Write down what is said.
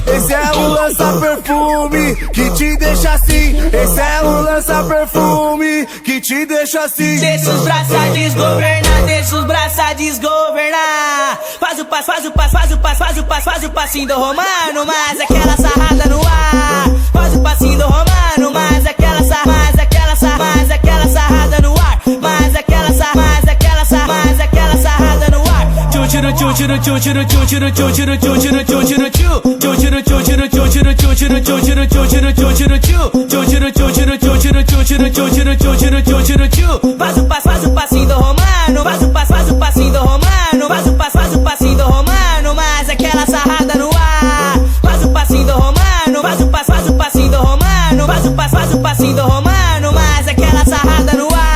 Esse é o lança-perfume que te deixa assim. Esse é o lança-perfume que te deixa assim. Deixa os braços desgovernar, deixa os braços desgovernar. Faz o passo, faz o passo, faz o passo, faz o passo, faz o passinho do romano, mas aquela sarrada no ar. Faz o passinho do romano, mas aquela sarrada no ar. Mas aquela sarrada no ar. Faz o passinho do romano, faz o passinho do romano, faz o passinho do romano, mas aquela sarrada no ar. Faz o passinho do romano, faz o passinho do romano, faz o passinho do romano, mas aquela sarrada no ar.